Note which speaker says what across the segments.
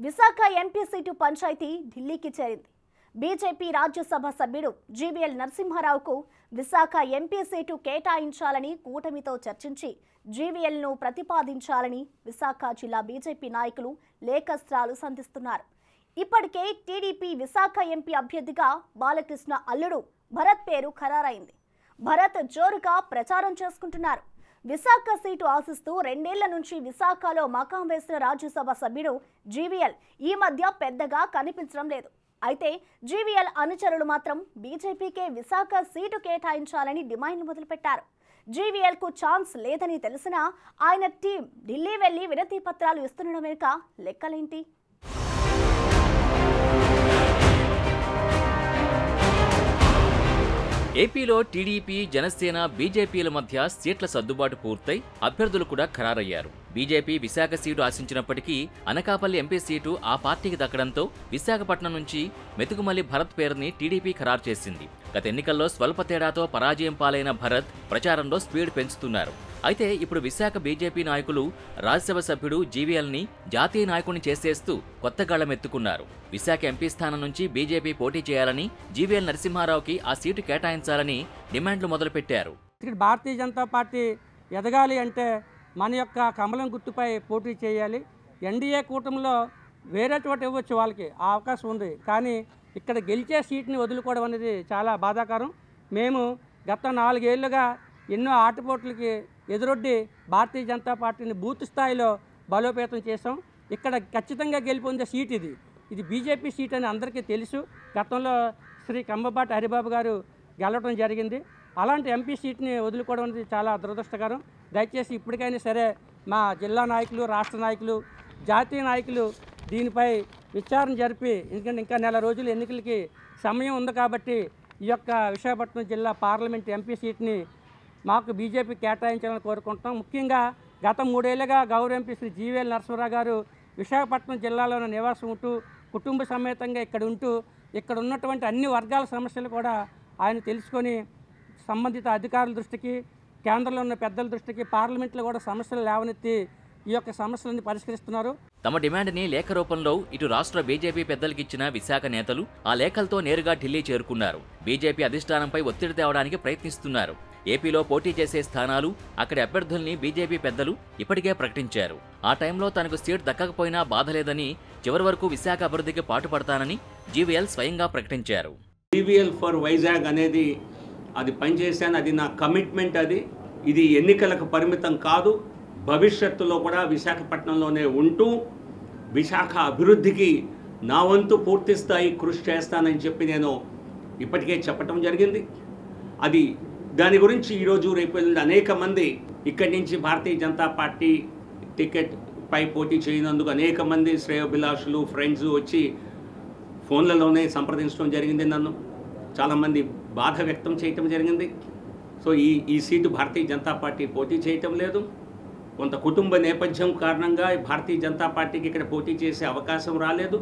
Speaker 1: Visakha MP seat panchayat ఢిల్లీకి చేరింది. BJP Rajya Sabha సభ్యుడు జీవీఎల్ నరసింహారావుకు విశాఖ ఎంపీ సీటు కేటాయించాలని కూటమితో చర్చించి జీవీఎల్ను ప్రతిపాదించాలని విశాఖ జిల్లా బీజేపీ నాయకులు లేఖస్త్రాలు సంధిస్తున్నారు. ఇప్పటికే టీడీపీ విశాఖ ఎంపీ అభ్యర్థిగా బాలకృష్ణ అల్లుడు భరత్ పేరు ఖరారైంది. భరత్ జోరుగా ప్రచారం చేసుకుంటున్నారు. విశాఖ సీటు ఆశిస్తూ 2 ఏళ్ల నుంచి విశాఖలో మకాం వేసిన రాజ్యసభ సభ్యుడు జీవీఎల్ ఈ మధ్య పెద్దగా కనిపించడం లేదు. అయితే జీవీఎల్ అనుచరులు మాత్రం బీజేపీకే విశాఖ సీటు కేటాయించాలని డిమాండ్లు మొదలుపెట్టారు. జీవీఎల్ కు ఛాన్స్ లేదని తెలిసినా ఆయన టీం ఢిల్లీ వెళ్లి వినతి పత్రాలు ఇస్తుండడం వెనుక లెక్కలేంటి?
Speaker 2: ఏపీలో టీడీపీ, జనసేన, బీజేపీల మధ్య సీట్ల సర్దుబాటు పూర్తయి అభ్యర్థులు కూడా ఖరారయ్యారు. బీజేపీ విశాఖ సీటు ఆశించినప్పటికీ అనకాపల్లి ఎంపీ సీటు ఆ పార్టీకి దక్కడంతో విశాఖపట్నం నుంచి మెతుకుమల్లి భరత్ పేరుని టీడీపీ ఖరారు చేసింది. గత ఎన్నికల్లో స్వల్ప తేడాతో పరాజయం పాలైన భరత్ ప్రచారంలో స్పీడ్ పెంచుతున్నారు. అయితే ఇప్పుడు విశాఖ బీజేపీ నాయకులు రాజ్యసభ సభ్యుడు జీవీఎల్ని జాతీయ నాయకుడిని చేసేస్తూ కొత్త గళమెత్తుకున్నారు. విశాఖ ఎంపీ స్థానం నుంచి బీజేపీ పోటీ చేయాలని, జీవీఎల్ నరసింహారావుకి ఆ సీటు కేటాయించాలని డిమాండ్లు మొదలుపెట్టారు.
Speaker 3: భారతీయ జనతా పార్టీ ఎదగాలి అంటే మన యొక్క కమలం గుర్తుపై పోటీ చేయాలి. ఎన్డీఏ కూటమిలో వేరే చోట ఇవ్వచ్చు, వాళ్ళకి ఆ అవకాశం ఉంది. కానీ ఇక్కడ గెలిచే సీట్ని వదులుకోవడం అనేది చాలా బాధాకరం. మేము గత 4 ఏళ్లుగా ఎన్నో ఆటపోట్లకి ఎదురొడ్డి భారతీయ జనతా పార్టీని బూత్ స్థాయిలో బలోపేతం చేసాం. ఇక్కడ ఖచ్చితంగా గెలుపొందే సీట్ ఇది బీజేపీ సీట్ అని అందరికీ తెలుసు. గతంలో శ్రీ కంబబాటి హరిబాబు గారు గెలవడం జరిగింది. అలాంటి ఎంపీ సీట్ని వదులుకోవడం అనేది చాలా దురదృష్టకరం. దయచేసి ఇప్పటికైనా సరే మా జిల్లా నాయకులు, రాష్ట్ర నాయకులు, జాతీయ నాయకులు దీనిపై విచారణ జరిపి, ఎందుకంటే ఇంకా నెల రోజులు ఎన్నికలకి సమయం ఉంది కాబట్టి ఈ యొక్క విశాఖపట్నం జిల్లా పార్లమెంట్ ఎంపీ సీట్ని మాకు బీజేపీ కేటాయించాలని కోరుకుంటున్నాం. ముఖ్యంగా గత 3 ఏళ్లుగా గౌరవ ఎంపీ శ్రీ జీవీఎల్ నరసింహారావు గారు విశాఖపట్నం జిల్లాలోని నివాసం ఉంటూ కుటుంబ సమేతంగా ఇక్కడ ఉన్నటువంటి అన్ని వర్గాల సమస్యలు కూడా ఆయన తెలుసుకొని సంబంధిత అధికారుల దృష్టికి, కేంద్రంలో ఉన్న పెద్దల దృష్టికి, పార్లమెంట్లో కూడా సమస్యలు లేవనెత్తి ఈ యొక్క సమస్యలను పరిష్కరిస్తున్నారు.
Speaker 2: తమ డిమాండ్ని లేఖ రూపంలో ఇటు రాష్ట్ర బీజేపీ పెద్దలకిచ్చిన విశాఖ నేతలు ఆ లేఖలతో నేరుగా ఢిల్లీ చేరుకున్నారు. బీజేపీ అధిష్టానంపై ఒత్తిడి తేవడానికి ప్రయత్నిస్తున్నారు. ఏపీలో పోటీ చేసే స్థానాలు, అక్కడి అభ్యర్థుల్ని బీజేపీ పెద్దలు ఇప్పటికే ప్రకటించారు. ఆ టైంలో తనకు సీట్ దక్కకపోయినా బాధ లేదని, చివరి వరకు విశాఖ అభివృద్ధికి పాటుపడతానని జీవీఎల్ స్వయంగా ప్రకటించారు.
Speaker 4: జీవీఎల్ ఫర్ వైజాగ్ అనేది అది పనిచేశాను, అది నా కమిట్మెంట్. ఇది ఎన్నికలకు పరిమితం కాదు. భవిష్యత్తులో కూడా విశాఖపట్నంలోనే ఉంటూ విశాఖ అభివృద్ధికి నా వంతు పూర్తి స్థాయి కృషి చేస్తానని చెప్పి నేను ఇప్పటికే చెప్పటం జరిగింది. దాని గురించి ఈరోజు రేపు అనేక మంది ఇక్కడి నుంచి భారతీయ జనతా పార్టీ టికెట్ పై పోటీ చేయనందుకు అనేక మంది శ్రేయోభిలాషులు, ఫ్రెండ్స్ వచ్చి ఫోన్లలోనే సంప్రదించడం జరిగింది. నన్ను చాలామంది బాధ వ్యక్తం చేయటం జరిగింది. సో ఈ సీటు భారతీయ జనతా పార్టీ పోటీ చేయటం లేదు. కొంత కుటుంబ నేపథ్యం కారణంగా భారతీయ జనతా పార్టీకి ఇక్కడ పోటీ చేసే అవకాశం రాలేదు.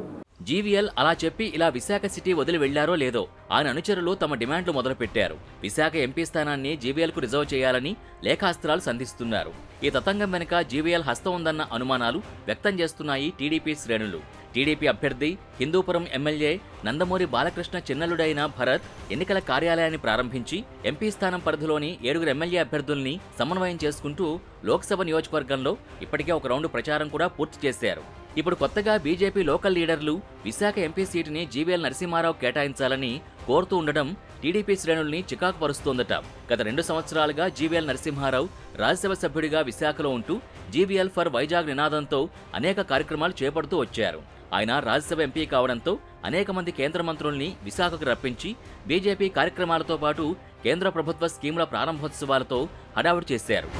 Speaker 2: జీవీఎల్ అలా చెప్పి ఇలా విశాఖ సిటీ వదిలి వెళ్లారో లేదో ఆయన అనుచరులు తమ డిమాండ్లు మొదలుపెట్టారు. విశాఖ ఎంపీ స్థానాన్ని జీవీఎల్కు రిజర్వ్ చేయాలని లేఖాస్త్రాలు సంధిస్తున్నారు. ఈ తతంగం వెనుక జీవీఎల్ హస్తం ఉందన్న అనుమానాలు వ్యక్తం చేస్తున్నాయి టీడీపీ శ్రేణులు. టీడీపీ అభ్యర్థి, హిందూపురం ఎమ్మెల్యే నందమూరి బాలకృష్ణ చిన్నల్లుడైన భరత్ ఎన్నికల కార్యాలయాన్ని ప్రారంభించి ఎంపీ స్థానం పరిధిలోని 7 ఎమ్మెల్యే అభ్యర్థుల్ని సమన్వయం చేసుకుంటూ లోక్సభ నియోజకవర్గంలో ఇప్పటికే ఒక రౌండ్ ప్రచారం కూడా పూర్తి చేశారు. ఇప్పుడు కొత్తగా బీజేపీ లోకల్ లీడర్లు విశాఖ ఎంపీ సీటుని జీవీఎల్ నరసింహారావు కేటాయించాలని కోరుతూ ఉండడం టీడీపీ శ్రేణుల్ని చికాకు పరుస్తోందట. గత 2 సంవత్సరాలుగా జీవీఎల్ నరసింహారావు రాజ్యసభ సభ్యుడిగా విశాఖలో ఉంటూ జీవీఎల్ ఫర్ వైజాగ్ నినాదంతో అనేక కార్యక్రమాలు చేపడుతూ వచ్చారు. ఆయన రాజ్యసభ ఎంపీ కావడంతో అనేక మంది కేంద్ర మంత్రుల్ని విశాఖకు రప్పించి బీజేపీ కార్యక్రమాలతో పాటు కేంద్ర ప్రభుత్వ స్కీముల ప్రారంభోత్సవాలతో హడావుడి చేశారు.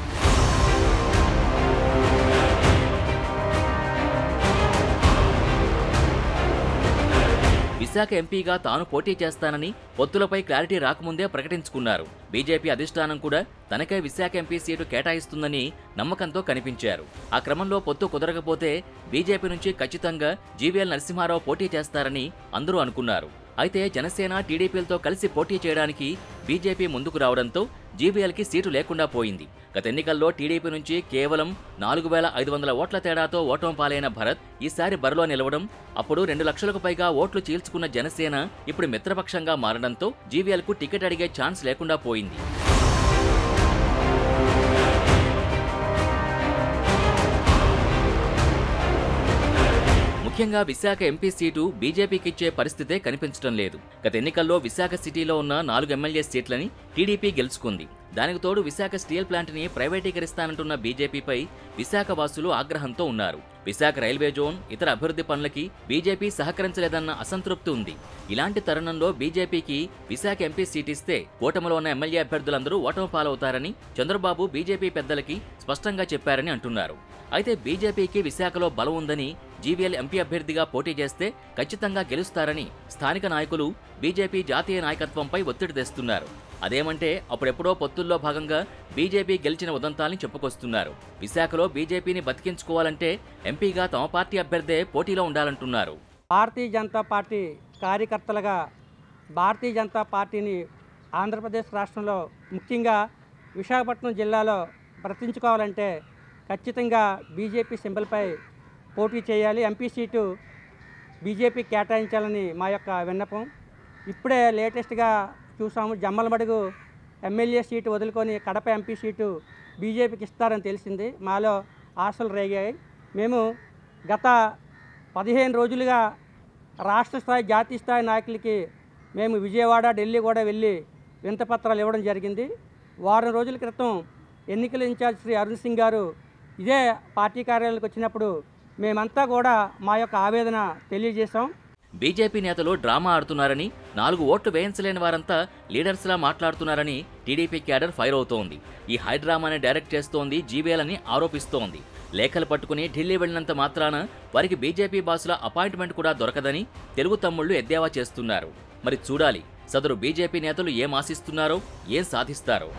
Speaker 2: విశాఖ ఎంపీగా తాను పోటీ చేస్తానని పొత్తులపై క్లారిటీ రాకముందే ప్రకటించుకున్నారు. బీజేపీ అధిష్టానం కూడా తనకే విశాఖ ఎంపీ సీటు కేటాయిస్తుందని నమ్మకంతో కనిపించారు. ఆ క్రమంలో పొత్తు కుదరకపోతే బీజేపీ నుంచి ఖచ్చితంగా జీవీఎల్ నరసింహారావు పోటీ చేస్తారని అందరూ అనుకున్నారు. అయితే జనసేన టీడీపీలతో కలిసి పోటీ చేయడానికి బీజేపీ ముందుకు రావడంతో జీవీఎల్కి సీటు లేకుండా పోయింది. గత ఎన్నికల్లో టీడీపీ నుంచి కేవలం 4,500 ఓట్ల తేడాతో ఓటమి పాలైన భరత్ ఈసారి బరిలో నిలవడం, అప్పుడు 2 లక్షలకు పైగా ఓట్లు చీల్చుకున్న జనసేన ఇప్పుడు మిత్రపక్షంగా మారడంతో జీవీఎల్కు టికెట్ అడిగే ఛాన్స్ లేకుండా పోయింది. ముఖ్యంగా విశాఖ ఎంపీ సీటు బీజేపీకి ఇచ్చే పరిస్థితే కనిపించడం లేదు. గత ఎన్నికల్లో విశాఖ సిటీలో ఉన్న 4 ఎమ్మెల్యే సీట్లని టీడీపీ గెలుచుకుంది. దానికి తోడు విశాఖ స్టీల్ ప్లాంట్ని ప్రైవేటీకరిస్తానంటున్న బీజేపీపై విశాఖ వాసులు ఆగ్రహంతో ఉన్నారు. విశాఖ రైల్వే జోన్, ఇతర అభివృద్ధి పనులకి బీజేపీ సహకరించలేదన్న అసంతృప్తి ఉంది. ఇలాంటి తరుణంలో బీజేపీకి విశాఖ ఎంపీ సీట్ ఇస్తే కూటమిలో ఉన్న ఎమ్మెల్యే అభ్యర్థులందరూ ఓటమి పాలవుతారని చంద్రబాబు బీజేపీ పెద్దలకి స్పష్టంగా చెప్పారని అంటున్నారు. అయితే బీజేపీకి విశాఖలో బలం ఉందని, జీవీఎల్ ఎంపీ అభ్యర్థిగా పోటీ చేస్తే ఖచ్చితంగా గెలుస్తారని స్థానిక నాయకులు బీజేపీ జాతీయ నాయకత్వంపై ఒత్తిడి తెస్తున్నారు. అదేమంటే అప్పుడెప్పుడో పొత్తుల్లో భాగంగా బీజేపీ గెలిచిన ఉదంతాల్ని చెప్పుకొస్తున్నారు. విశాఖలో బీజేపీని బతికించుకోవాలంటే ఎంపీగా తమ పార్టీ అభ్యర్థే పోటీలో ఉండాలంటున్నారు.
Speaker 3: భారతీయ జనతా పార్టీ కార్యకర్తలుగా భారతీయ జనతా పార్టీని ఆంధ్రప్రదేశ్ రాష్ట్రంలో ముఖ్యంగా విశాఖపట్నం జిల్లాలో బ్రతికించుకోవాలంటే ఖచ్చితంగా బీజేపీ సింబల్పై పోటీ చేయాలి. ఎంపీ సీటు బీజేపీ కేటాయించాలని మా యొక్క విన్నపం. ఇప్పుడే లేటెస్ట్గా చూసాము, జమ్మలమడుగు ఎమ్మెల్యే సీటు వదులుకొని కడప ఎంపీ సీటు బీజేపీకి ఇస్తారని తెలిసింది. మాలో ఆశలు రేగాయి. మేము గత 15 రోజులుగా రాష్ట్ర స్థాయి, జాతీయ స్థాయి నాయకులకి మేము విజయవాడ, ఢిల్లీ కూడా వెళ్ళి వింతపత్రాలు ఇవ్వడం జరిగింది. వారం రోజుల క్రితం ఎన్నికల ఇన్ఛార్జ్ శ్రీ అరుణ్ సింగ్ గారు ఇదే పార్టీ కార్యాలయానికి వచ్చినప్పుడు మేమంతా కూడా మా యొక్క ఆవేదన తెలియజేశాం.
Speaker 2: బీజేపీ నేతలు డ్రామా ఆడుతున్నారని, 4 ఓట్లు వేయించలేని వారంతా లీడర్స్లా మాట్లాడుతున్నారని టీడీపీ క్యాడర్ ఫైర్ అవుతోంది. ఈ హైడ్రామాని డైరెక్ట్ చేస్తోంది జీవీఎల్ అని ఆరోపిస్తోంది. లేఖలు పట్టుకుని ఢిల్లీ వెళ్లినంత మాత్రాన వారికి బీజేపీ బాసుల అపాయింట్మెంట్ కూడా దొరకదని తెలుగు తమ్ముళ్లు ఎద్దేవా చేస్తున్నారు. మరి చూడాలి సదరు బీజేపీ నేతలు ఏం ఆశిస్తున్నారో, ఏం సాధిస్తారో.